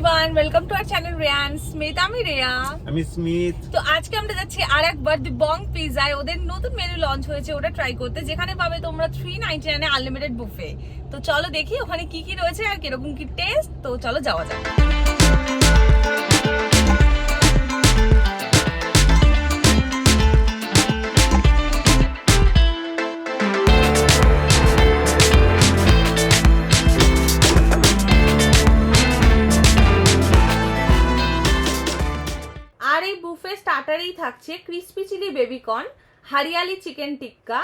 Everyone, welcome to our channel Riyan Smith. আমি রিয়া, আমি Smith. তো আজকে আমরা যাচ্ছি আরেকবার দি বং পিজায়। ওদের নতুন মেনু লঞ্চ হয়েছে, ওটা ট্রাই করতে, যেখানে পাবে তোমরা 399 এ আনলিমিটেড বুফে। তো চলো দেখি ওখানে কি কি রয়েছে আর কিরকম কি টেস্ট। তো চলো যাওয়া যাক। আর এই বুফে স্টার্টারেই থাকছে crispy chilli baby corn, hariyali chicken tikka,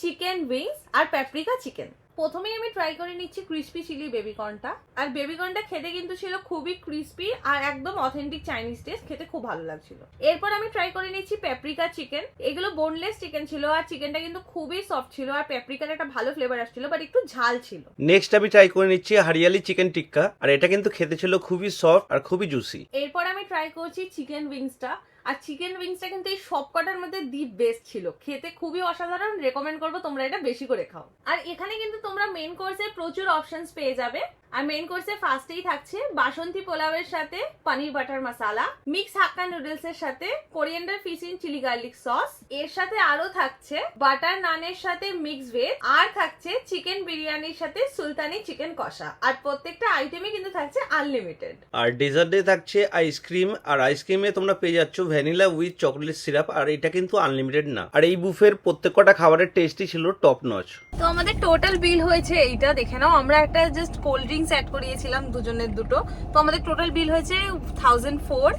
chicken wings আর পেপরিকা চিকেন। প্রথমেই আমি ট্রাই করে নিচ্ছি ক্রিসপি চিলি বেবিকর্নটা। আর বেবিকর্নটা খেতে কিন্তু ছিল খুবই ক্রিসপি আর একদম অথেন্টিক চাইনিজ টেস্ট, খেতে খুব ভালো লাগছিল। এরপর আমি ট্রাই করে নিচ্ছি পেপরিকা চিকেন। এগুলো বোনলেস চিকেন ছিল আর চিকেনটা কিন্তু খুবই সফট ছিল আর পেপরিকার একটা ভালো ফ্লেভার আসছিল, বাট একটু ঝাল ছিল। নেক্সট আমি ট্রাই করে নিচ্ছি হরিয়ালি চিকেন টিক্কা, আর এটা কিন্তু খেতে ছিল খুবই সফট আর খুবই জুসি। এরপর আমি ট্রাই করছি চিকেন উইংসটা। আর চিকেন উইংসটা কিন্তু এই সব কটার মধ্যে দি বেস্ট ছিল, খেতে খুবই অসাধারণ। রেকমেন্ড করবো তোমরা এটা বেশি করে খাও। আর এখানে কিন্তু তোমরা মেইন কোর্সে প্রচুর অপশনস পেয়ে যাবে। আর মেইন কোর্সে ফার্স্টেই থাকছে বাসন্তী পোলাওয়ের সাথে paneer butter masala, mix hakka noodles এর সাথে coriander fish in chilli garlic sauce, এর সাথে আরো থাকছে বাটার নানের সাথে মিক্স ভেজ, আর থাকছে চিকেন বিরিয়ানির সাথে সুলতানি চিকেন কষা। আর প্রত্যেকটা আইটেমে কিন্তু থাকছে আনলিমিটেড। আর ডেজার্টে থাকছে আইসক্রিম, আর আইসক্রিমে তোমরা পেয়ে যাচ্ছ ভ্যানিলা উইথ চকলেট সিরাপ, আর এটা কিন্তু আনলিমিটেড না। আর এই বুফের প্রত্যেকটা খাবারের টেস্টই ছিল টপ নচ। তো আমাদের টোটাল বিল হয়েছে এইটা, দেখে নাও। আমরা একটা জাস্ট কোল্ড ড্রিঙ্কস অ্যাড করিয়েছিলাম দুজনের দুটো, তো আমাদের টোটাল বিল হয়েছে 1004।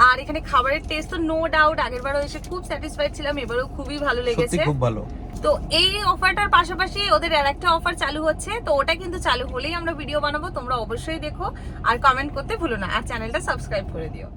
আর এখানে খাবারের টেস্ট তো নো ডাউট আগের বারও এসে খুব স্যাটিসফাইড ছিলাম, এবারেও খুবই ভালো লেগেছে, খুব ভালো। তো এই অফারটার পাশাপাশি ওদের আরেকটা অফার চালু হচ্ছে, তো ওটা কিন্তু চালু হলেই আমরা ভিডিও বানাবো, তোমরা অবশ্যই দেখো আর কমেন্ট করতে ভুলো না, আর চ্যানেলটা সাবস্ক্রাইব করে দিও।